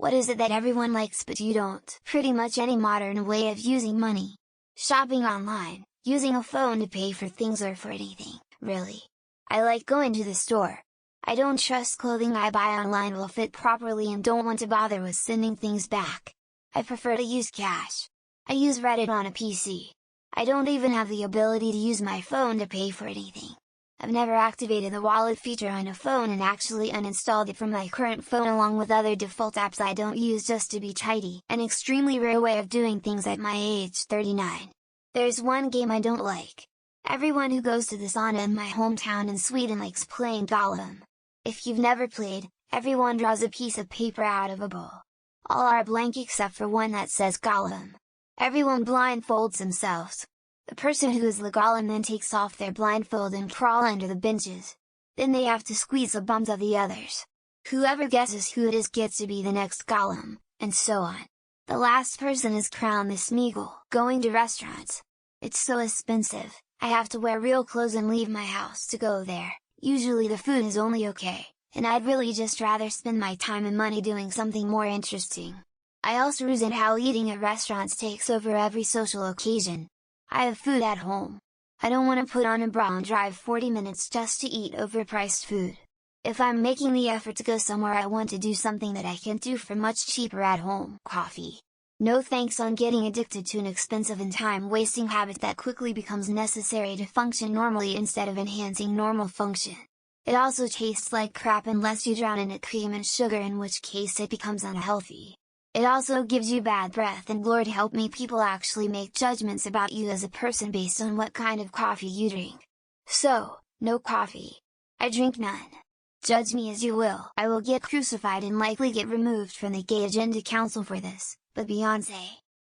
What is it that everyone likes but you don't? Pretty much any modern way of using money. Shopping online, using a phone to pay for things or for anything, really. I like going to the store. I don't trust clothing I buy online will fit properly and don't want to bother with sending things back. I prefer to use cash. I use Reddit on a PC. I don't even have the ability to use my phone to pay for anything. I've never activated the wallet feature on a phone and actually uninstalled it from my current phone along with other default apps I don't use just to be tidy. An extremely rare way of doing things at my age 39. There's one game I don't like. Everyone who goes to the sauna in my hometown in Sweden likes playing Gollum. If you've never played, everyone draws a piece of paper out of a bowl. All are blank except for one that says Gollum. Everyone blindfolds themselves. The person who is the Gollum then takes off their blindfold and crawl under the benches. Then they have to squeeze the bums of the others. Whoever guesses who it is gets to be the next Gollum, and so on. The last person is crowned the Smeagol. Going to restaurants. It's so expensive, I have to wear real clothes and leave my house to go there. Usually the food is only okay, and I'd really just rather spend my time and money doing something more interesting. I also resent how eating at restaurants takes over every social occasion. I have food at home. I don't want to put on a bra and drive 40 minutes just to eat overpriced food. If I'm making the effort to go somewhere I want to do something that I can do for much cheaper at home. Coffee. No thanks on getting addicted to an expensive and time-wasting habit that quickly becomes necessary to function normally instead of enhancing normal function. It also tastes like crap unless you drown in it cream and sugar, in which case it becomes unhealthy. It also gives you bad breath, and Lord help me, people actually make judgments about you as a person based on what kind of coffee you drink. So, no coffee. I drink none. Judge me as you will. I will get crucified and likely get removed from the Gay Agenda Council for this, but Beyoncé.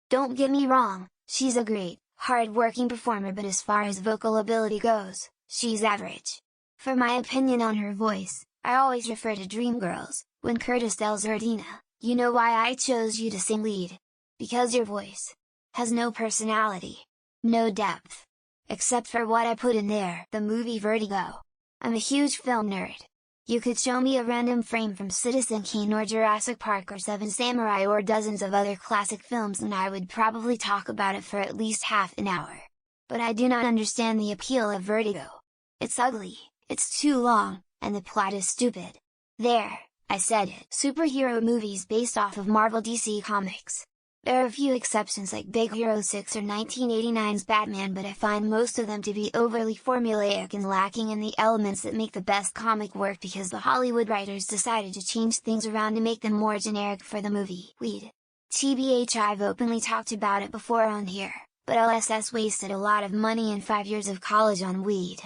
Don't get me wrong, she's a great, hard-working performer, but as far as vocal ability goes, she's average. For my opinion on her voice, I always refer to Dreamgirls, when Curtis tells Erdina, "You know why I chose you to sing lead? Because your voice has no personality, no depth. Except for what I put in there." The movie Vertigo. I'm a huge film nerd. You could show me a random frame from Citizen Kane or Jurassic Park or Seven Samurai or dozens of other classic films and I would probably talk about it for at least half an hour. But I do not understand the appeal of Vertigo. It's ugly, it's too long, and the plot is stupid. There, I said it. Superhero movies based off of Marvel DC Comics. There are a few exceptions like Big Hero 6 or 1989's Batman, but I find most of them to be overly formulaic and lacking in the elements that make the best comic work because the Hollywood writers decided to change things around to make them more generic for the movie. Weed. TBH, I've openly talked about it before on here, but LSS wasted a lot of money and 5 years of college on weed.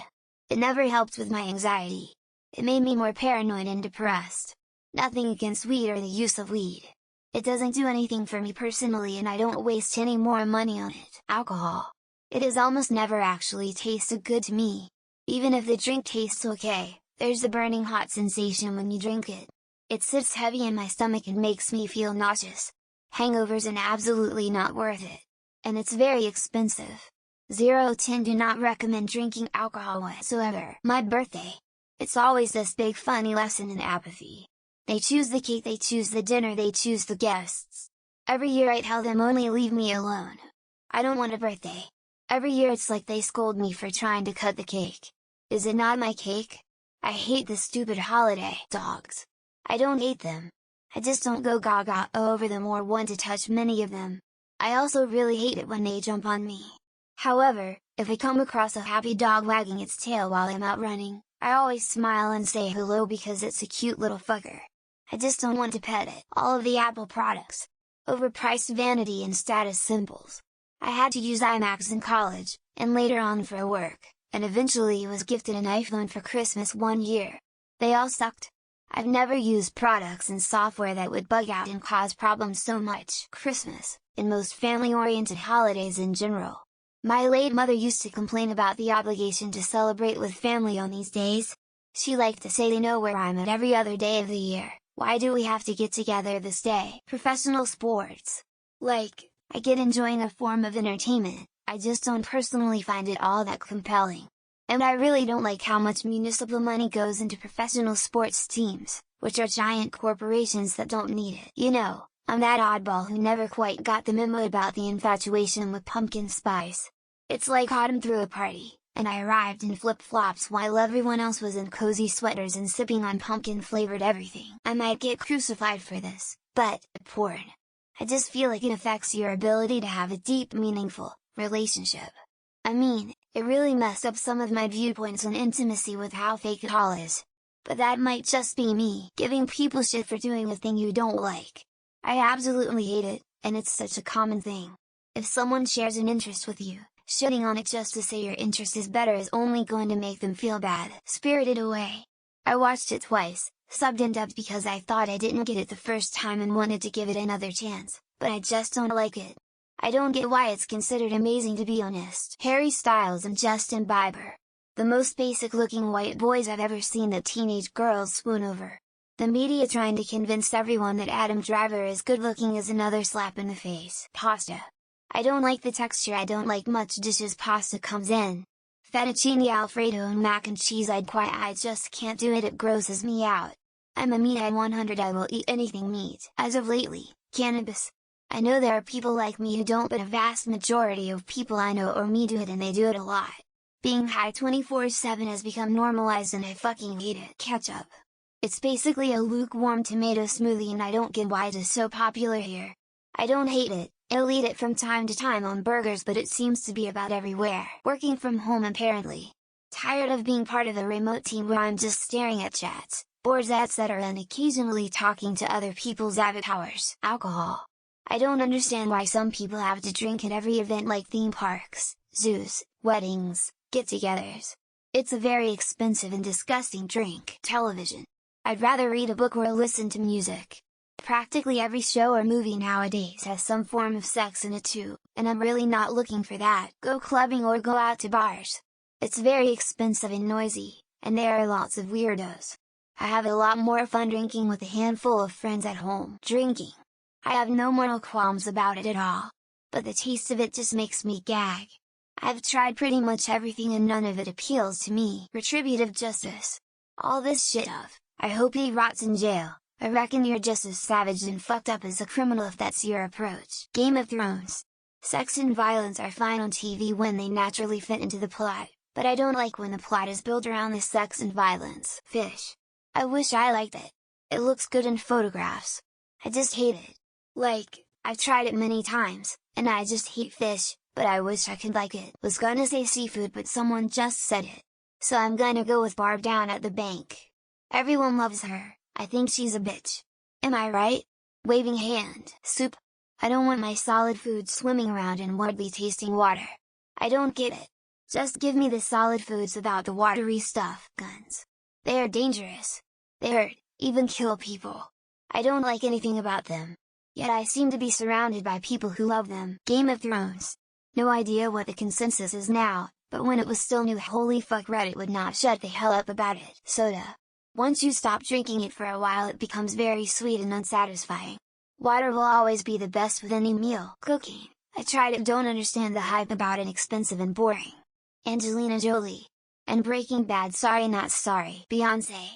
It never helped with my anxiety. It made me more paranoid and depressed. Nothing against weed or the use of weed. It doesn't do anything for me personally and I don't waste any more money on it. Alcohol. It has almost never actually tasted good to me. Even if the drink tastes okay, there's the burning hot sensation when you drink it. It sits heavy in my stomach and makes me feel nauseous. Hangovers and absolutely not worth it. And it's very expensive. 0-10 do not recommend drinking alcohol whatsoever. My birthday. It's always this big funny lesson in apathy. They choose the cake, they choose the dinner, they choose the guests. Every year I tell them only leave me alone. I don't want a birthday. Every year it's like they scold me for trying to cut the cake. Is it not my cake? I hate this stupid holiday. Dogs. I don't hate them. I just don't go gaga over them or want to touch many of them. I also really hate it when they jump on me. However, if I come across a happy dog wagging its tail while I'm out running, I always smile and say hello because it's a cute little fucker. I just don't want to pet it. All of the Apple products. Overpriced vanity and status symbols. I had to use iMacs in college, and later on for work, and eventually was gifted an iPhone for Christmas one year. They all sucked. I've never used products and software that would bug out and cause problems so much. Christmas, and most family-oriented holidays in general. My late mother used to complain about the obligation to celebrate with family on these days. She liked to say they know where I'm at every other day of the year. Why do we have to get together this day? Professional sports. Like, I get enjoying a form of entertainment, I just don't personally find it all that compelling. And I really don't like how much municipal money goes into professional sports teams. which are giant corporations that don't need it. You know, I'm that oddball who never quite got the memo about the infatuation with pumpkin spice. It's like autumn threw a party, and I arrived in flip-flops while everyone else was in cozy sweaters and sipping on pumpkin-flavored everything. I might get crucified for this, but, porn. I just feel like it affects your ability to have a deep, meaningful relationship. I mean, it really messed up some of my viewpoints on intimacy with how fake it all is. But that might just be me giving people shit for doing a thing you don't like. I absolutely hate it, and it's such a common thing. If someone shares an interest with you, shitting on it just to say your interest is better is only going to make them feel bad. Spirited Away. I watched it twice, subbed and dubbed because I thought I didn't get it the first time and wanted to give it another chance, but I just don't like it. I don't get why it's considered amazing, to be honest. Harry Styles and Justin Bieber. The most basic looking white boys I've ever seen that teenage girls swoon over. The media trying to convince everyone that Adam Driver is good looking is another slap in the face. Pasta. I don't like the texture. I don't like much dishes pasta comes in. Fettuccine Alfredo and mac and cheese I just can't do it, it grosses me out. I'm a meathead 100, I will eat anything meat. As of lately, cannabis. I know there are people like me who don't, but a vast majority of people I know or me do it, and they do it a lot. Being high 24/7 has become normalized and I fucking hate it. Ketchup. It's basically a lukewarm tomato smoothie and I don't get why it is so popular here. I don't hate it, I'll eat it from time to time on burgers, but it seems to be about everywhere. Working from home apparently. Tired of being part of a remote team where I'm just staring at chats, boards etc. and occasionally talking to other people's avatars. Alcohol. I don't understand why some people have to drink at every event like theme parks, zoos, weddings, get-togethers. It's a very expensive and disgusting drink. Television. I'd rather read a book or listen to music. Practically every show or movie nowadays has some form of sex in it too, and I'm really not looking for that. Go clubbing or go out to bars. It's very expensive and noisy, and there are lots of weirdos. I have a lot more fun drinking with a handful of friends at home. Drinking. I have no moral qualms about it at all. But the taste of it just makes me gag. I've tried pretty much everything and none of it appeals to me. Retributive justice. All this shit of, I hope he rots in jail. I reckon you're just as savage and fucked up as a criminal if that's your approach. Game of Thrones. Sex and violence are fine on TV when they naturally fit into the plot, but I don't like when the plot is built around the sex and violence. Fish. I wish I liked it. It looks good in photographs. I just hate it. Like, I've tried it many times, and I just hate fish, but I wish I could like it. Was gonna say seafood but someone just said it. So I'm gonna go with Barb down at the bank. Everyone loves her, I think she's a bitch. Am I right? Waving hand. Soup. I don't want my solid food swimming around in would-be tasting water. I don't get it. Just give me the solid foods without the watery stuff. Guns. They are dangerous. They hurt, even kill people. I don't like anything about them. Yet I seem to be surrounded by people who love them. Game of Thrones. No idea what the consensus is now, but when it was still new, holy fuck, Reddit would not shut the hell up about it. Soda. Once you stop drinking it for a while it becomes very sweet and unsatisfying. Water will always be the best with any meal. Cooking. I tried it, don't understand the hype about it, expensive and boring. Angelina Jolie. And Breaking Bad. Sorry not sorry. Beyonce.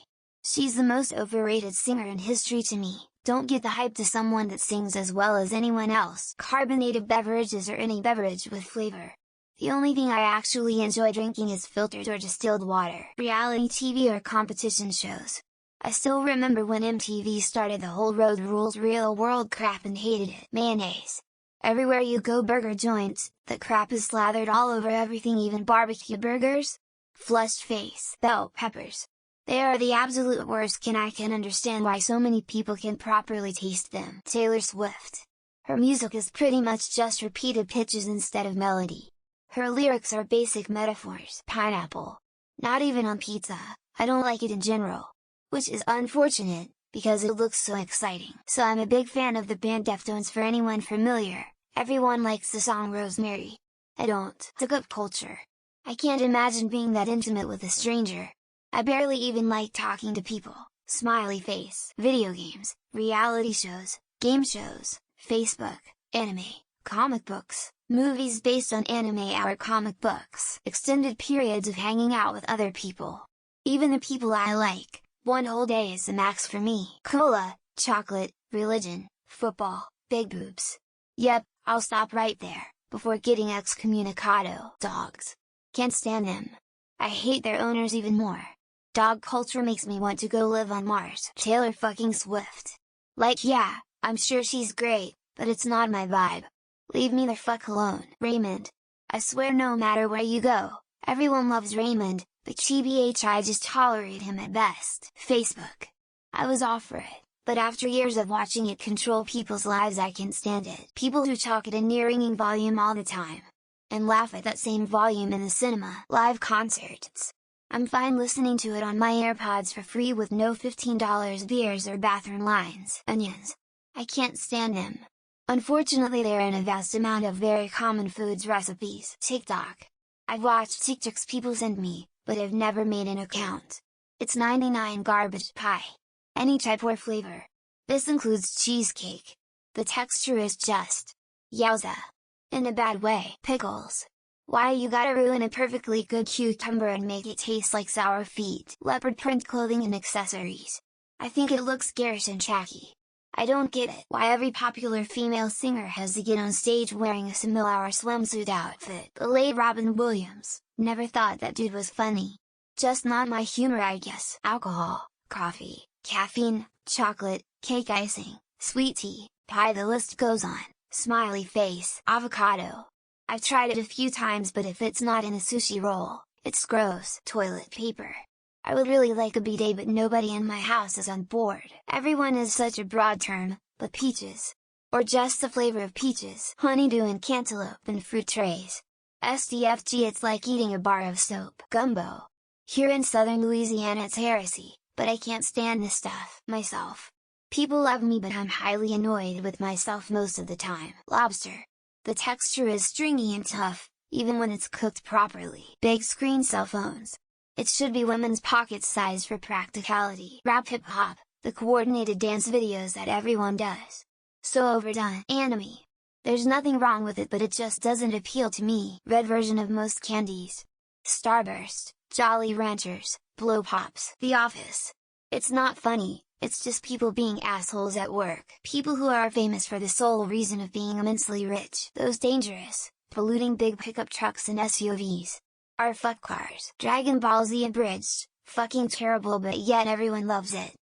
She's the most overrated singer in history to me. Don't get the hype to someone that sings as well as anyone else. Carbonated beverages or any beverage with flavor. The only thing I actually enjoy drinking is filtered or distilled water. Reality TV or competition shows. I still remember when MTV started the whole Road Rules Real World crap and hated it. Mayonnaise. Everywhere you go, burger joints, the crap is slathered all over everything, even barbecue burgers. Flushed face. Bell peppers. They are the absolute worst. I can understand why so many people can properly taste them. Taylor Swift. Her music is pretty much just repeated pitches instead of melody. Her lyrics are basic metaphors. Pineapple. Not even on pizza. I don't like it in general. Which is unfortunate, because it looks so exciting. So I'm a big fan of the band Deftones. For anyone familiar, everyone likes the song Rosemary. I don't. Hookup culture. I can't imagine being that intimate with a stranger. I barely even like talking to people. Smiley face. Video games, reality shows, game shows, Facebook, anime, comic books, movies based on anime or comic books. Extended periods of hanging out with other people. Even the people I like, 1 whole day is the max for me. Cola, chocolate, religion, football, big boobs. Yep, I'll stop right there, before getting excommunicado. Dogs. Can't stand them. I hate their owners even more. Dog culture makes me want to go live on Mars. Taylor fucking Swift. Like yeah, I'm sure she's great, but it's not my vibe. Leave me the fuck alone. Raymond. I swear no matter where you go, everyone loves Raymond, but TBH I just tolerate him at best. Facebook. I was all for it, but after years of watching it control people's lives I can't stand it. People who talk at a near ringing volume all the time. And laugh at that same volume in the cinema. Live concerts. I'm fine listening to it on my AirPods for free with no $15 beers or bathroom lines. Onions. I can't stand them. Unfortunately they're in a vast amount of very common foods recipes. TikTok. I've watched TikToks people send me, but I've never made an account. It's 99 garbage pie. Any type or flavor. This includes cheesecake. The texture is just... yowza. In a bad way. Pickles. Why you gotta ruin a perfectly good cucumber and make it taste like sour feet? Leopard print clothing and accessories. I think it looks garish and tacky. I don't get it. Why every popular female singer has to get on stage wearing a similar swimsuit outfit. The late Robin Williams. Never thought that dude was funny. Just not my humor I guess. Alcohol, coffee, caffeine, chocolate, cake icing, sweet tea, pie the list goes on. Smiley face. Avocado. I've tried it a few times but if it's not in a sushi roll, it's gross. Toilet paper. I would really like a bidet but nobody in my house is on board. Everyone is such a broad term, but peaches. Or just the flavor of peaches. Honeydew and cantaloupe and fruit trays. SDFG it's like eating a bar of soap. Gumbo. Here in southern Louisiana it's heresy, but I can't stand this stuff myself. People love me but I'm highly annoyed with myself most of the time. Lobster. The texture is stringy and tough, even when it's cooked properly. Big screen cell phones. It should be women's pocket size for practicality. Rap hip hop, the coordinated dance videos that everyone does. So overdone. Anime. There's nothing wrong with it but it just doesn't appeal to me. Red version of most candies. Starburst, Jolly Ranchers, Blow Pops. The Office. It's not funny. It's just people being assholes at work. People who are famous for the sole reason of being immensely rich. Those dangerous, polluting big pickup trucks and SUVs. Are fuck cars. Dragon Ball Z abridged, fucking terrible but yet everyone loves it.